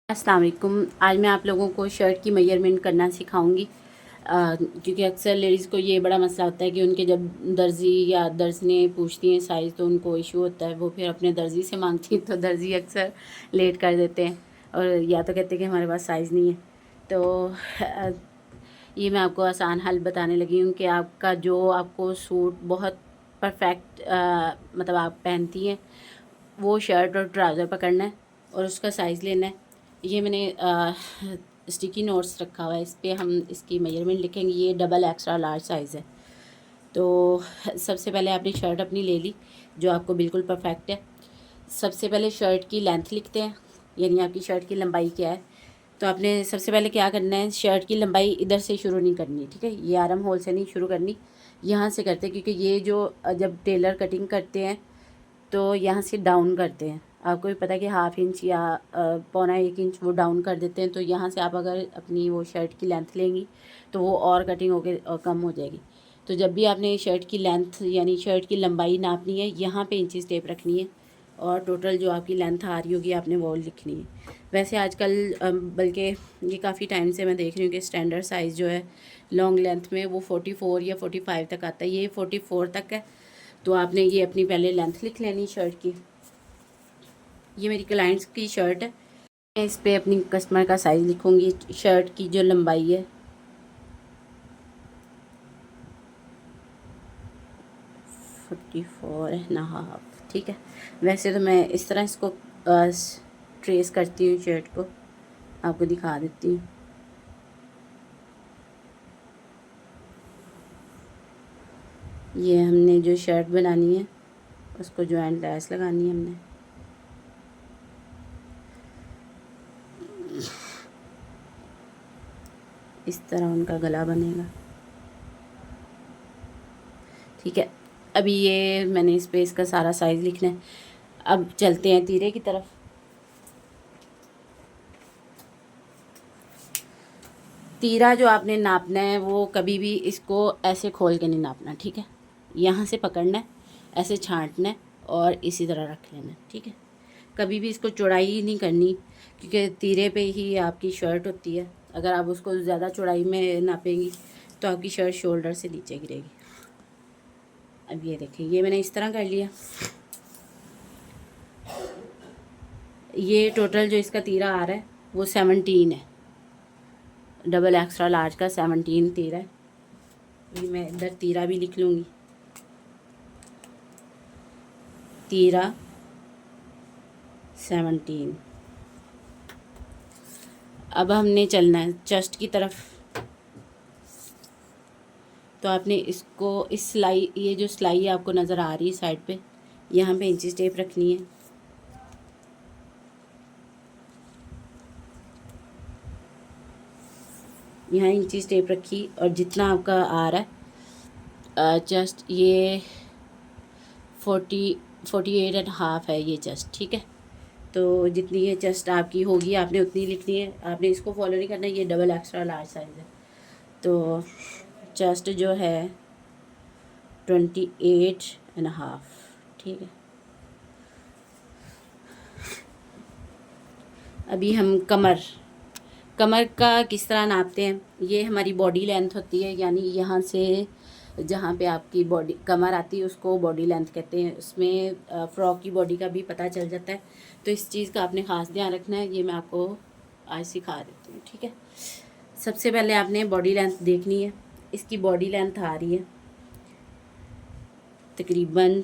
अस्सलाम वालेकुम। आज मैं आप लोगों को शर्ट की मेजरमेंट करना सिखाऊंगी, क्योंकि अक्सर लेडीज़ को ये बड़ा मसला होता है कि उनके जब दर्जी या दर्जने पूछती हैं साइज़ तो उनको इशू होता है, वो फिर अपने दर्जी से मांगती हैं तो दर्जी अक्सर लेट कर देते हैं और या तो कहते हैं कि हमारे पास साइज़ नहीं है। तो अ, ये मैं आपको आसान हल बताने लगी हूँ कि आपका जो आपको सूट बहुत परफेक्ट मतलब आप पहनती हैं वो शर्ट और ट्राउज़र पकड़ना है और उसका साइज़ लेना है। ये मैंने स्टिकी नोट्स रखा हुआ है, इस पे हम इसकी मेजरमेंट लिखेंगे। ये डबल एक्स्ट्रा लार्ज साइज़ है। तो सबसे पहले आपने शर्ट अपनी ले ली जो आपको बिल्कुल परफेक्ट है। सबसे पहले शर्ट की लेंथ लिखते हैं, यानी आपकी शर्ट की लंबाई क्या है। तो आपने सबसे पहले क्या करना है, शर्ट की लंबाई इधर से शुरू नहीं करनी, ठीक है। ये आर्म होल से नहीं शुरू करनी, यहाँ से करते हैं, क्योंकि ये जो जब टेलर कटिंग करते हैं तो यहाँ से डाउन करते हैं। आपको भी पता है कि हाफ़ इंच या 1.25 इंच वो डाउन कर देते हैं। तो यहाँ से आप अगर अपनी वो शर्ट की लेंथ लेंगी तो वो और कटिंग होके कम हो जाएगी। तो जब भी आपने शर्ट की लेंथ यानी शर्ट की लंबाई नापनी है, यहाँ पे इंचेस टेप रखनी है और टोटल जो आपकी लेंथ आ रही होगी आपने वो लिखनी है। वैसे आजकल बल्कि ये काफ़ी टाइम से मैं देख रही हूँ कि स्टैंडर्ड साइज़ जो है लॉन्ग लेंथ में वो 44 या 45 तक आता है। ये 44 तक है। तो आपने ये अपनी पहले लेंथ लिख लेनी शर्ट की। ये मेरी क्लाइंट्स की शर्ट है, मैं इस पे अपनी कस्टमर का साइज़ लिखूँगी। शर्ट की जो लंबाई है 44.5, ठीक है। वैसे तो मैं इस तरह इसको ट्रेस करती हूँ, शर्ट को आपको दिखा देती हूँ। ये हमने जो शर्ट बनानी है उसको जॉइंट लैस लगानी है हमने। इस तरह उनका गला बनेगा, ठीक है। अभी ये मैंने इस पे इसका सारा साइज़ लिखना है। अब चलते हैं तीरे की तरफ। तीरा जो आपने नापना है वो कभी भी इसको ऐसे खोल के नहीं नापना, ठीक है। यहाँ से पकड़ना है, ऐसे छांटना है और इसी तरह रख लेना है, ठीक है। कभी भी इसको चौड़ाई ही नहीं करनी, क्योंकि तीरे पे ही आपकी शर्ट होती है। अगर आप उसको ज़्यादा चौड़ाई में नापेंगी तो आपकी शर्ट शोल्डर से नीचे गिरेगी। अब ये देखिए, ये मैंने इस तरह कर लिया। ये टोटल जो इसका तीरा आ रहा है वो 17 है। डबल एक्स्ट्रा लार्ज का 17 तीरा है। ये मैं इधर तीरा भी लिख लूँगी। तीरा 17। अब हमने चलना है चेस्ट की तरफ। तो आपने इसको इस सिलाई, ये जो सिलाई आपको नज़र आ रही है साइड पे, यहाँ पे इंची टेप रखनी है। यहाँ इंची टेप रखी और जितना आपका आ रहा है चेस्ट, ये 48.5 है ये चेस्ट, ठीक है। तो जितनी ये चेस्ट आपकी होगी आपने उतनी लिखनी है। आपने इसको फॉलो नहीं करना, ये डबल एक्स्ट्रा लार्ज साइज़ है। तो चेस्ट जो है 28.5, ठीक है। अभी हम कमर का किस तरह नापते हैं। ये हमारी बॉडी लेंथ होती है, यानी यहाँ से जहाँ पे आपकी बॉडी कमर आती है उसको बॉडी लेंथ कहते हैं। उसमें फ्रॉक की बॉडी का भी पता चल जाता है। तो इस चीज़ का आपने ख़ास ध्यान रखना है। ये मैं आपको आज सिखा देती हूँ, ठीक है। सबसे पहले आपने बॉडी लेंथ देखनी है। इसकी बॉडी लेंथ आ रही है तकरीबन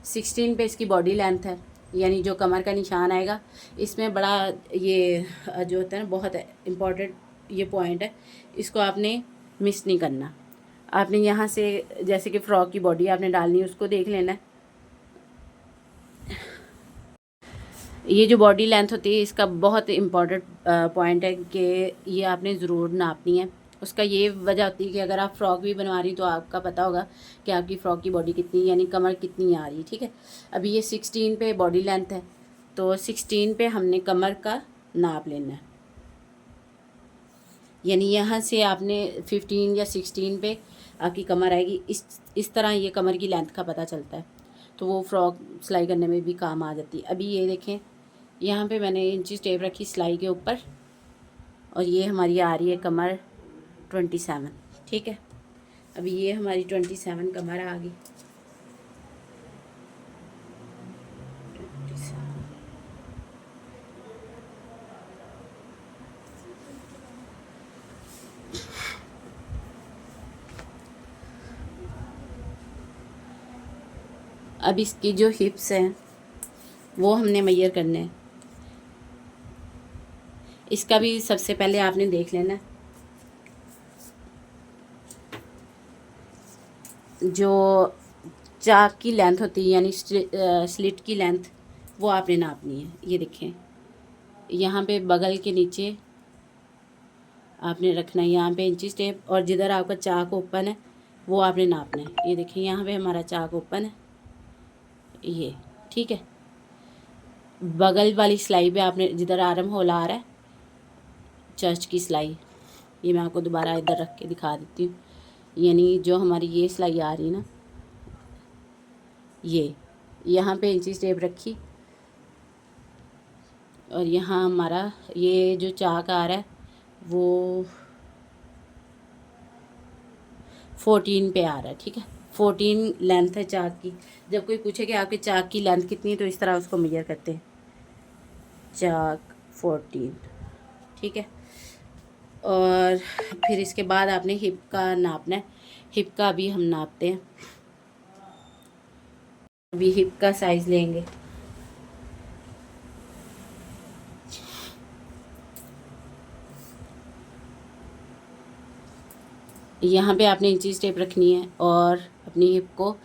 16 पे इसकी बॉडी लेंथ है, यानी जो कमर का निशान आएगा। इसमें बड़ा ये जो होता है ना, बहुत इम्पॉर्टेंट ये पॉइंट है, इसको आपने मिस नहीं करना। आपने यहाँ से जैसे कि फ़्रॉक की बॉडी आपने डालनी है, उसको देख लेना है। ये जो बॉडी लेंथ होती है इसका बहुत इम्पॉर्टेंट पॉइंट है कि ये आपने ज़रूर नापनी है। उसका ये वजह होती है कि अगर आप फ़्रॉक भी बनवा रही तो आपका पता होगा कि आपकी फ़्रॉक की बॉडी कितनी, यानी कमर कितनी आ रही, ठीक है। अभी ये 16 पे बॉडी लेंथ है, तो 16 पे हमने कमर का नाप लेना है। यानी यहाँ से आपने 15 या 16 पे आपकी कमर आएगी। इस तरह ये कमर की लेंथ का पता चलता है। तो वो फ्रॉक सिलाई करने में भी काम आ जाती है। अभी ये देखें, यहाँ पे मैंने इंची टेप रखी सिलाई के ऊपर, और ये हमारी आ रही है कमर 27, ठीक है। अभी ये हमारी 27 कमर आ गई। 27। अब इसकी जो हिप्स हैं वो हमने मेजर करने हैं। इसका भी सबसे पहले आपने देख लेना जो चाक की लेंथ होती है, यानी स्लिट की लेंथ, वो आपने नापनी है। ये देखें, यहाँ पे बगल के नीचे आपने रखना है, यहाँ पे इंची टेप, और जिधर आपका चाक ओपन है वो आपने नापना है। ये देखिए, यहाँ पे हमारा चाक ओपन है, ये ठीक है। बगल वाली सिलाई पे आपने, जिधर आर्म होल आ रहा है, चर्च की सिलाई, ये मैं आपको दोबारा इधर रख के दिखा देती हूँ। यानी जो हमारी ये सिलाई आ रही है ना, ये यहाँ पे इंची टेप रखी, और यहाँ हमारा ये जो चाक आ रहा है वो 14 पे आ रहा है, ठीक है। 14 लेंथ है चाक की। जब कोई पूछे कि आपके चाक की लेंथ कितनी है, तो इस तरह उसको मेजर करते हैं, चाक 14, ठीक है। और फिर इसके बाद आपने हिप का नापना है। हिप का अभी हम नापते हैं। अभी हिप का साइज़ लेंगे। यहाँ पे आपने इंची टेप रखनी है, और अपनी हिप को,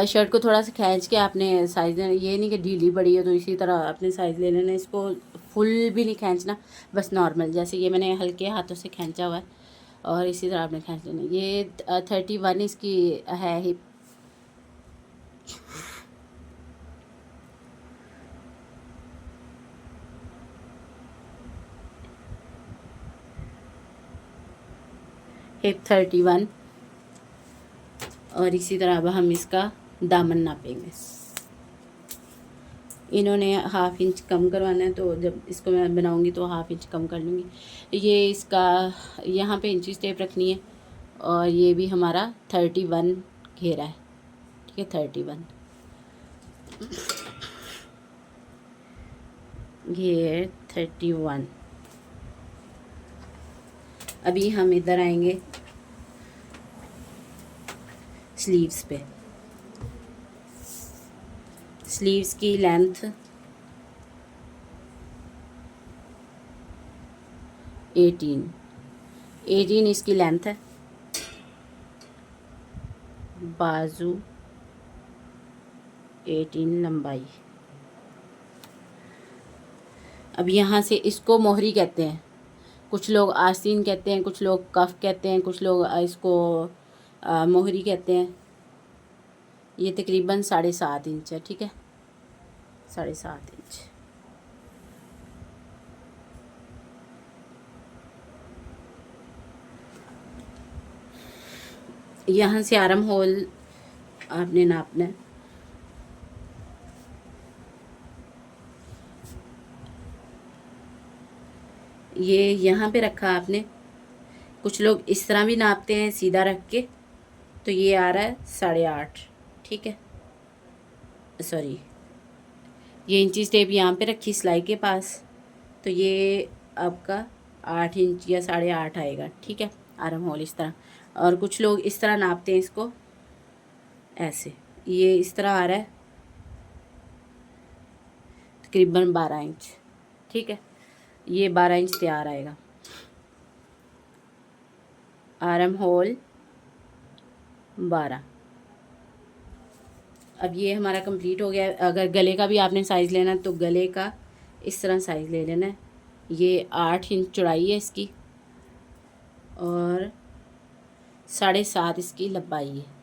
शर्ट को थोड़ा सा खींच के आपने साइज़ लेना। ये नहीं कि ढीली पड़ी है तो इसी तरह अपने साइज़ ले लेना। इसको फुल भी नहीं खींचना, बस नॉर्मल, जैसे ये मैंने हल्के हाथों से खींचा हुआ है, और इसी तरह आपने खींच लेना। ये 31 इसकी है हिप। हिप 31, और इसी तरह अब हम इसका दामन नापेंगे। इन्होंने हाफ इंच कम करवाना है, तो जब इसको मैं बनाऊंगी तो हाफ इंच कम कर लूँगी। ये इसका यहाँ पे इंची टेप रखनी है, और ये भी हमारा 31 घेरा है, ठीक है। 31 घेर 31। अभी हम इधर आएंगे स्लीव्स पे। स्लीव्स की लेंथ 18 इसकी लेंथ है। बाजू 18 लंबाई। अब यहाँ से इसको मोहरी कहते हैं, कुछ लोग आस्तीन कहते हैं, कुछ लोग कफ कहते हैं, कुछ लोग इसको मोहरी कहते हैं। ये तकरीबन 7.5 इंच है, ठीक है, 7.5 इंच। यहाँ से आर्म होल आपने नापना है। ये यहाँ पे रखा आपने। कुछ लोग इस तरह भी नापते हैं सीधा रख के, तो ये आ रहा है 8.5, ठीक है। सॉरी, ये इंची टेप यहाँ पे रखी सिलाई के पास, तो ये आपका 8 इंच या 8.5 आएगा, ठीक है, आर्म होल इस तरह। और कुछ लोग इस तरह नापते हैं इसको, ऐसे, ये इस तरह आ रहा है तकरीबन 12 इंच, ठीक है। ये 12 इंच तैयार आएगा। Arm hole 12। अब ये हमारा कंप्लीट हो गया। अगर गले का भी आपने साइज़ लेना है तो गले का इस तरह साइज़ ले लेना है। ये 8 इंच चौड़ाई है इसकी, और 7.5 इसकी लंबाई है।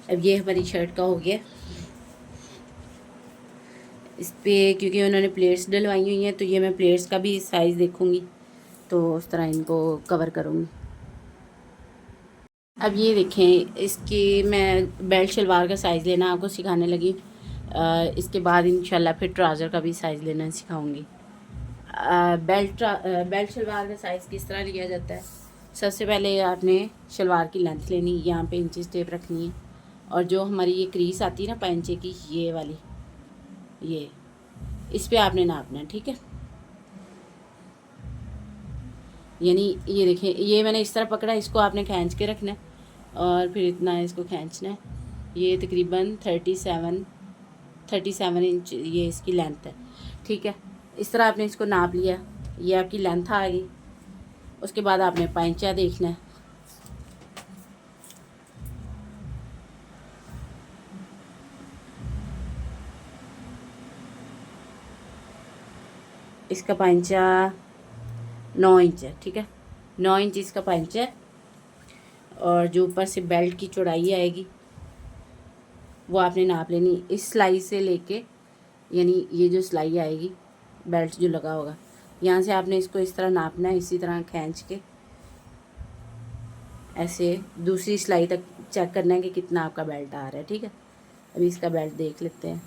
अब ये हमारी शर्ट का हो गया। इस पर क्योंकि उन्होंने प्लेट्स डलवाई हुई हैं तो ये मैं प्लेट्स का भी साइज़ देखूँगी, तो उस तरह इनको कवर करूँगी। अब ये देखें, इसकी मैं बेल्ट शलवार का साइज़ लेना आपको सिखाने लगी। इसके बाद इंशाल्लाह फिर ट्राउज़र का भी साइज़ लेना सिखाऊंगी। बेल्ट शलवार का साइज़ किस तरह लिया जाता है। सबसे पहले आपने शलवार की लेंथ लेनी, यहाँ पे इंची टेप रखनी है, और जो हमारी ये क्रीज आती है ना 5 इंच की, ये वाली, ये इस पे आपने नापना है, ठीक है। यानी ये देखें, ये मैंने इस तरह पकड़ा, इसको आपने खींच के रखना है और फिर इतना इसको खींचना है। ये तकरीबन 37 इंच ये इसकी लेंथ है, ठीक है। इस तरह आपने इसको नाप लिया, ये आपकी लेंथ आ गई। उसके बाद आपने पैंचा देखना है, इसका पैंचा 9 इंच है, ठीक है। 9 इंच इसका पैंचा है, और जो ऊपर से बेल्ट की चौड़ाई आएगी वो आपने नाप लेनी इस सिलाई से लेके, यानी ये जो सिलाई आएगी बेल्ट जो लगा होगा, यहाँ से आपने इसको इस तरह नापना है, इसी तरह खींच के ऐसे दूसरी सिलाई तक चेक करना है कि कितना आपका बेल्ट आ रहा है, ठीक है। अभी इसका बेल्ट देख लेते हैं।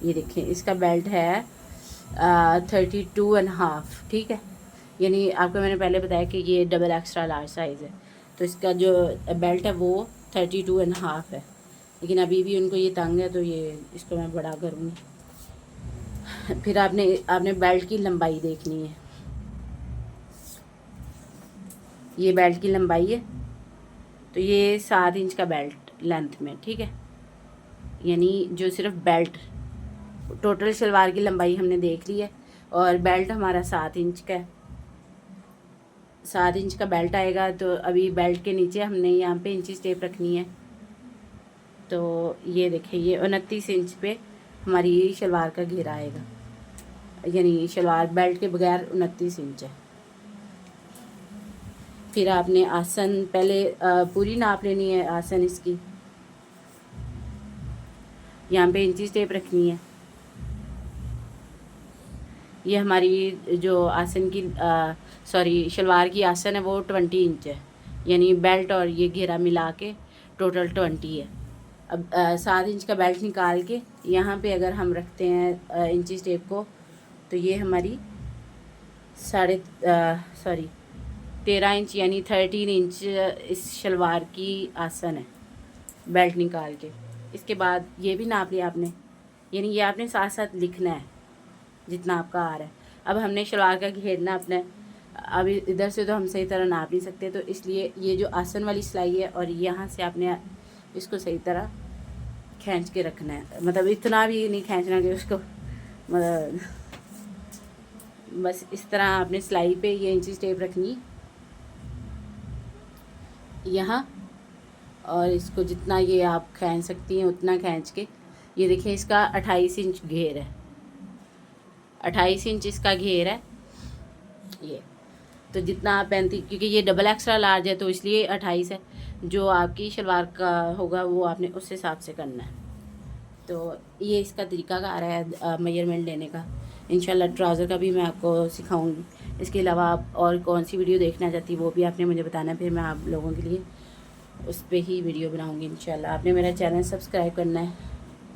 ये देखें, इसका बेल्ट है 32.5, ठीक है। यानी आपको मैंने पहले बताया कि ये डबल एक्स्ट्रा लार्ज साइज़ है, तो इसका जो बेल्ट है वो 32.5 है। लेकिन अभी भी उनको ये तंग है, तो ये इसको मैं बड़ा करूँगी। फिर आपने बेल्ट की लंबाई देखनी है। ये बेल्ट की लंबाई है, तो ये 7 इंच का बेल्ट लेंथ में, ठीक है। यानी जो सिर्फ बेल्ट, टोटल शलवार की लंबाई हमने देख ली है, और बेल्ट हमारा 7 इंच का है। 7 इंच का बेल्ट आएगा, तो अभी बेल्ट के नीचे हमने यहाँ पे इंची टेप रखनी है। तो ये देखिए, ये 29 इंच पे हमारी शलवार का घेरा आएगा, यानी शलवार बेल्ट के बगैर 29 इंच है। फिर आपने आसन पहले पूरी नाप लेनी है, आसन इसकी यहाँ पे इंची टेप रखनी है। ये हमारी जो आसन की सॉरी शलवार की आसन है वो 20 इंच है, यानी बेल्ट और ये घेरा मिला के टोटल 20 है। अब 7 इंच का बेल्ट निकाल के यहाँ पे अगर हम रखते हैं इंची टेप को, तो ये हमारी 13 इंच यानी 13 इंच इस शलवार की आसन है बेल्ट निकाल के। इसके बाद ये भी नाप लिया आपने, यानी ये आपने साथ साथ लिखना है जितना आपका आ रहा है। अब हमने शलवार का घेरना अपना है, अब इधर से तो हम सही तरह नाप नहीं सकते, तो इसलिए ये जो आसन वाली सिलाई है और यहाँ से आपने इसको सही तरह खींच के रखना है। मतलब इतना भी नहीं खींचना कि उसको, मतलब बस इस तरह आपने सिलाई पे ये इंची टेप रखनी यहाँ, और इसको जितना ये आप खींच सकती हैं उतना खींच के। ये देखिए, इसका 28 इंच घेर है, 28 इंच इसका घेर है ये। तो जितना आप पहनती, क्योंकि ये डबल एक्स्ट्रा लार्ज है तो इसलिए 28 है। जो आपकी शलवार का होगा वो आपने उस हिसाब से करना है। तो ये इसका तरीका आ रहा है मेजरमेंट लेने का। इंशाल्लाह ट्राउज़र का भी मैं आपको सिखाऊंगी। इसके अलावा आप और कौन सी वीडियो देखना चाहती वो भी आपने मुझे बताना है, फिर मैं आप लोगों के लिए उस पर ही वीडियो बनाऊंगी इंशाल्लाह। आपने मेरा चैनल सब्सक्राइब करना है,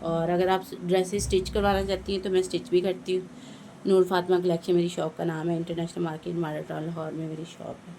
और अगर आप ड्रेसेस स्टिच करवाना चाहती हैं तो मैं स्टिच भी करती हूँ। नूर फातिमा कलेक्शन मेरी शॉप का नाम है, इंटरनेशनल मार्केट मार्केट लाहौर में मेरी शॉप है।